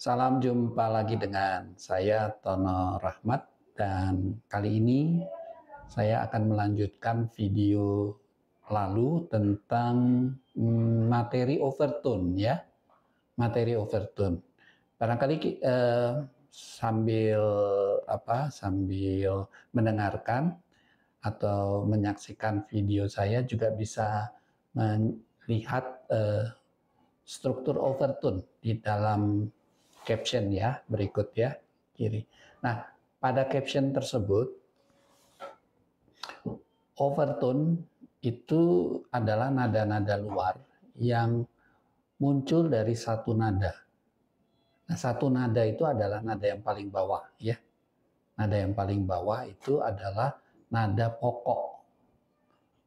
Salam jumpa lagi dengan saya Tono Rahmat, dan kali ini saya akan melanjutkan video lalu tentang materi overtone ya, materi overtone. Barangkali sambil mendengarkan atau menyaksikan video saya juga bisa melihat struktur overtone di dalam caption ya, berikut ya, kiri. Nah, pada caption tersebut, overtone itu adalah nada-nada luar yang muncul dari satu nada. Nah, satu nada itu adalah nada yang paling bawah ya. Nada yang paling bawah itu adalah nada pokok.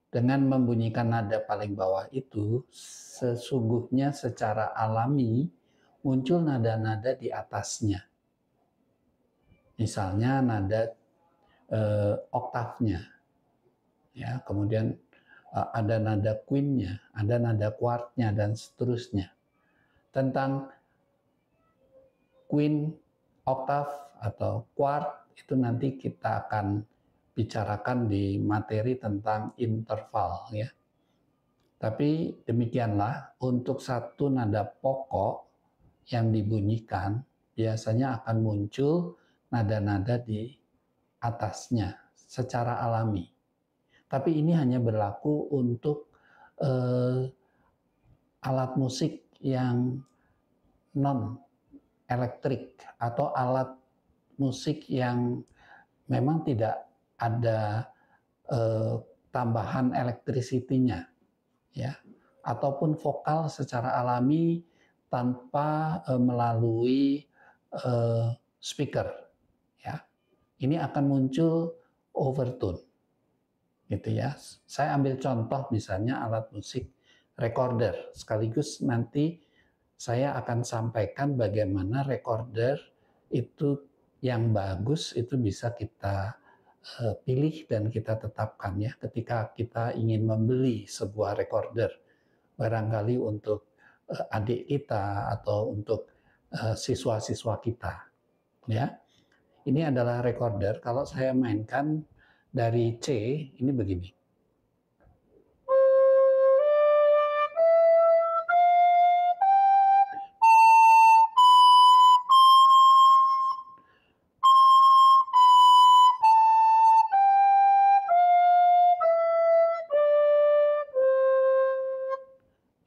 Dengan membunyikan nada paling bawah itu, sesungguhnya secara alami muncul nada-nada di atasnya. Misalnya nada oktavnya, ya, kemudian ada nada queennya, ada nada kuartnya, dan seterusnya. Tentang queen, oktav, atau quart itu nanti kita akan bicarakan di materi tentang interval ya. Tapi demikianlah, untuk satu nada pokok yang dibunyikan biasanya akan muncul nada-nada di atasnya secara alami. Tapi ini hanya berlaku untuk alat musik yang non elektrik atau alat musik yang memang tidak ada tambahan elektrisitinya ya, ataupun vokal secara alami tanpa melalui speaker ya. Ini akan muncul overtone gitu ya. Saya ambil contoh misalnya alat musik recorder, sekaligus nanti saya akan sampaikan bagaimana recorder itu yang bagus itu bisa kita pilih dan kita tetapkan ya ketika kita ingin membeli sebuah recorder, barangkali untuk adik kita atau untuk siswa-siswa kita ya. Ini adalah recorder. Kalau saya mainkan dari C, ini begini.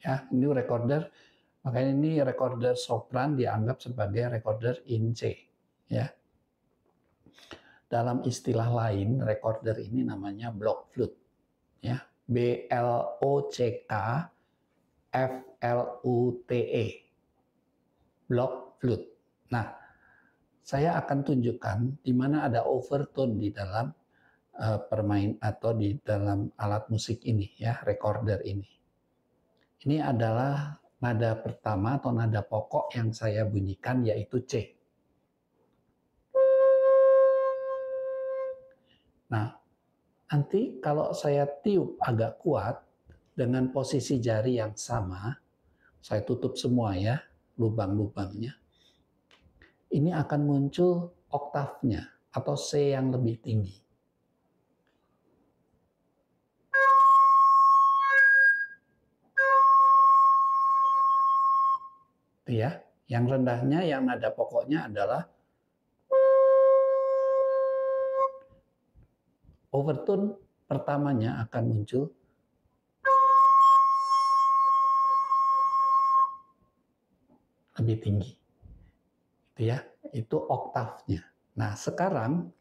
Ya, ini recorder, makanya ini recorder sopran dianggap sebagai recorder in C ya. Dalam istilah lain, recorder ini namanya block flute ya, B L O C K F L U T E, block flute. Nah, saya akan tunjukkan di mana ada overtone di dalam permain atau di dalam alat musik ini ya, recorder ini. Ini adalah nada pertama atau nada pokok yang saya bunyikan, yaitu C. Nah, nanti kalau saya tiup agak kuat dengan posisi jari yang sama, saya tutup semua ya lubang-lubangnya, ini akan muncul oktavnya atau C yang lebih tinggi. Itu ya. Yang rendahnya, yang nada pokoknya adalah overtone pertamanya akan muncul lebih tinggi. Itu ya, itu oktavnya. Nah, sekarang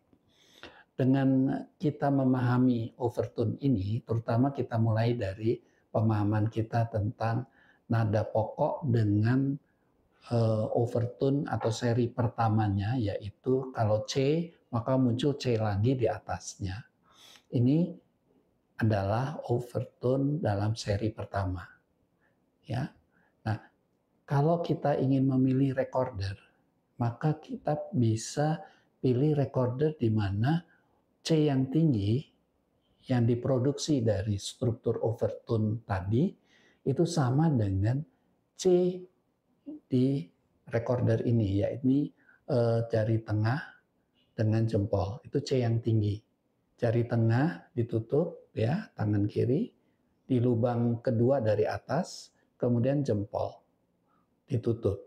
dengan kita memahami overtone ini, terutama kita mulai dari pemahaman kita tentang nada pokok dengan overtone atau seri pertamanya, yaitu kalau C maka muncul C lagi di atasnya. Ini adalah overtone dalam seri pertama ya. Nah, kalau kita ingin memilih recorder, maka kita bisa pilih recorder di mana C yang tinggi yang diproduksi dari struktur overtone tadi itu sama dengan C di recorder ini, yaitu jari tengah dengan jempol, itu C yang tinggi. Jari tengah ditutup ya, tangan kiri, di lubang kedua dari atas, kemudian jempol ditutup.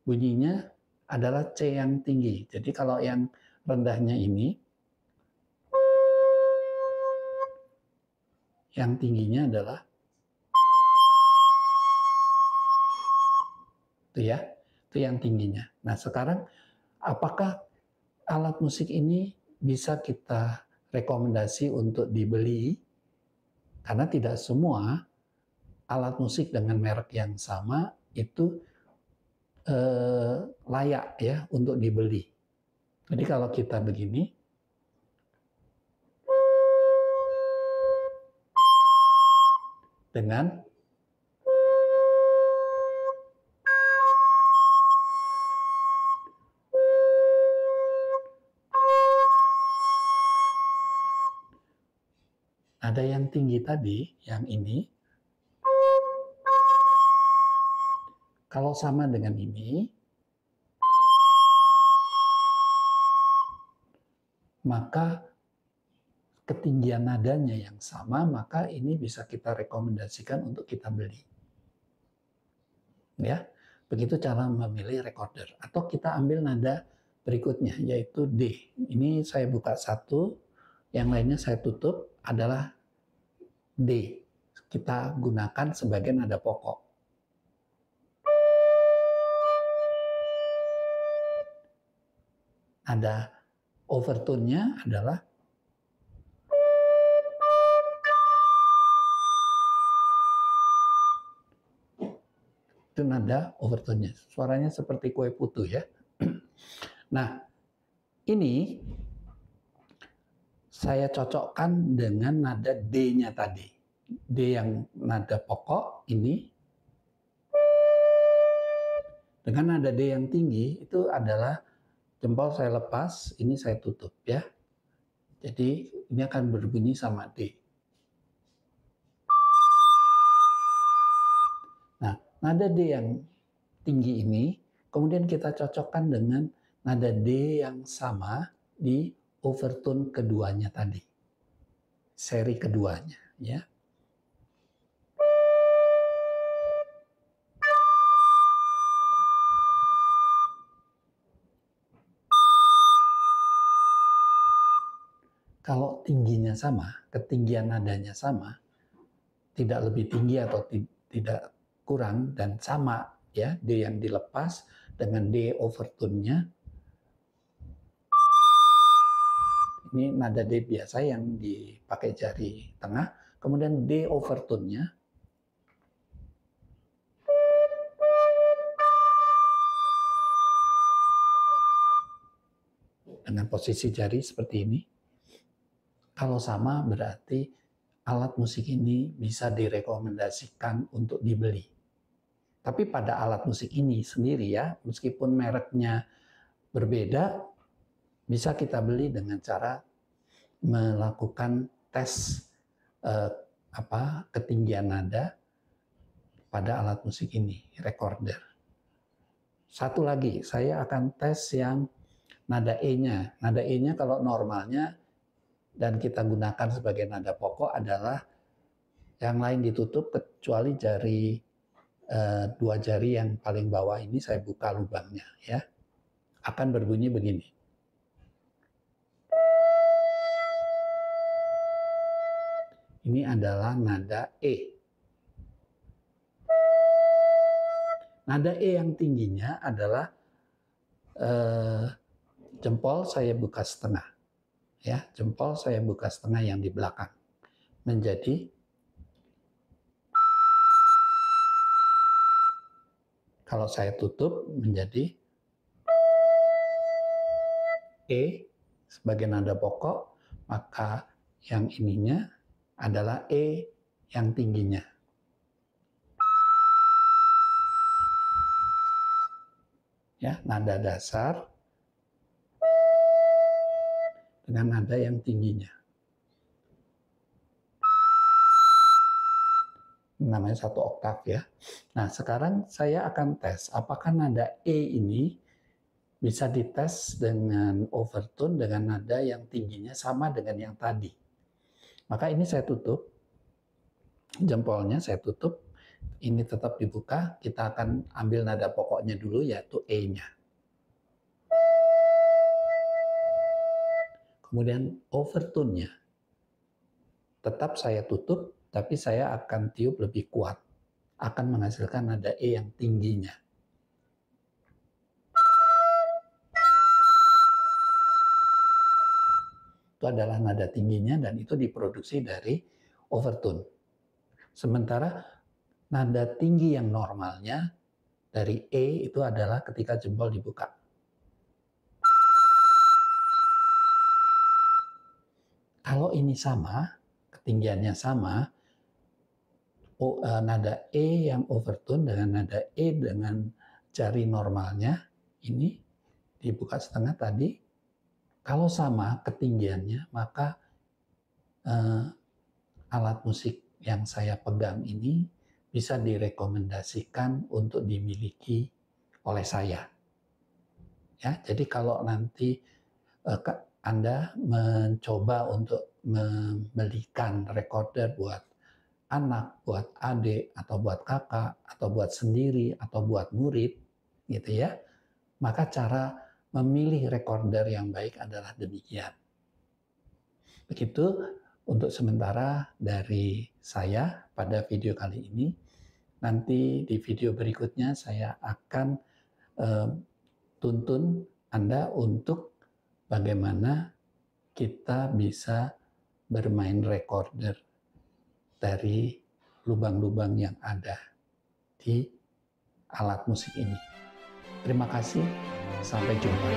Bunyinya adalah C yang tinggi. Jadi kalau yang rendahnya ini, yang tingginya adalah itu ya, itu yang tingginya. Nah sekarang apakah alat musik ini bisa kita rekomendasi untuk dibeli? Karena tidak semua alat musik dengan merek yang sama itu layak ya untuk dibeli. Jadi kalau kita begini, dengan nada yang tinggi tadi, yang ini, kalau sama dengan ini, maka ketinggian nadanya yang sama, maka ini bisa kita rekomendasikan untuk kita beli. Ya, begitu cara memilih recorder. Atau kita ambil nada berikutnya, yaitu D. Ini saya buka satu, yang lainnya saya tutup, adalah D. Kita gunakan sebagai nada pokok. Nada overtone-nya adalah itu nada overtone-nya. Suaranya seperti kue putu ya. Nah, ini saya cocokkan dengan nada D-nya tadi. D yang nada pokok ini dengan nada D yang tinggi itu adalah jempol saya lepas, ini saya tutup ya. Jadi ini akan berbunyi sama D. Nah, nada D yang tinggi ini kemudian kita cocokkan dengan nada D yang sama di overtone keduanya tadi. Seri keduanya ya. Kalau tingginya sama, ketinggian nadanya sama, tidak lebih tinggi atau tidak kurang dan sama ya, D yang dilepas dengan D overtone-nya. Ini nada D biasa yang dipakai jari tengah, kemudian D overtone-nya dengan posisi jari seperti ini. Kalau sama berarti alat musik ini bisa direkomendasikan untuk dibeli. Tapi pada alat musik ini sendiri ya, meskipun mereknya berbeda, bisa kita beli dengan cara melakukan tes ketinggian nada pada alat musik ini, recorder. Satu lagi, saya akan tes yang nada E-nya. Nada E-nya kalau normalnya dan kita gunakan sebagai nada pokok adalah yang lain ditutup kecuali jari dua jari yang paling bawah ini saya buka lubangnya ya. Akan berbunyi begini. Ini adalah nada E. Nada E yang tingginya adalah jempol saya buka setengah. Ya, jempol saya buka setengah yang di belakang. Menjadi kalau saya tutup menjadi E sebagai nada pokok, maka yang ininya adalah E yang tingginya. Ya, nada dasar dengan nada yang tingginya. namanya 1 oktav ya. Nah, sekarang saya akan tes apakah nada E ini bisa dites dengan overtone dengan nada yang tingginya sama dengan yang tadi. Maka ini saya tutup, jempolnya saya tutup, ini tetap dibuka, kita akan ambil nada pokoknya dulu yaitu E-nya. Kemudian overtone-nya tetap saya tutup, tapi saya akan tiup lebih kuat, akan menghasilkan nada E yang tingginya. Itu adalah nada tingginya dan itu diproduksi dari overtone. Sementara nada tinggi yang normalnya dari E itu adalah ketika jempol dibuka. Kalau ini sama, ketinggiannya sama, nada E yang overtone dengan nada E dengan jari normalnya, ini dibuka setengah tadi, kalau sama ketinggiannya, maka alat musik yang saya pegang ini bisa direkomendasikan untuk dimiliki oleh saya. Ya, jadi kalau nanti Anda mencoba untuk membelikan recorder buat anak, buat adik, atau buat kakak, atau buat sendiri, atau buat murid, gitu ya, maka cara memilih recorder yang baik adalah demikian. Begitu untuk sementara dari saya pada video kali ini. Nanti di video berikutnya saya akan tuntun Anda untuk bagaimana kita bisa bermain recorder dari lubang-lubang yang ada di alat musik ini. Terima kasih, sampai jumpa.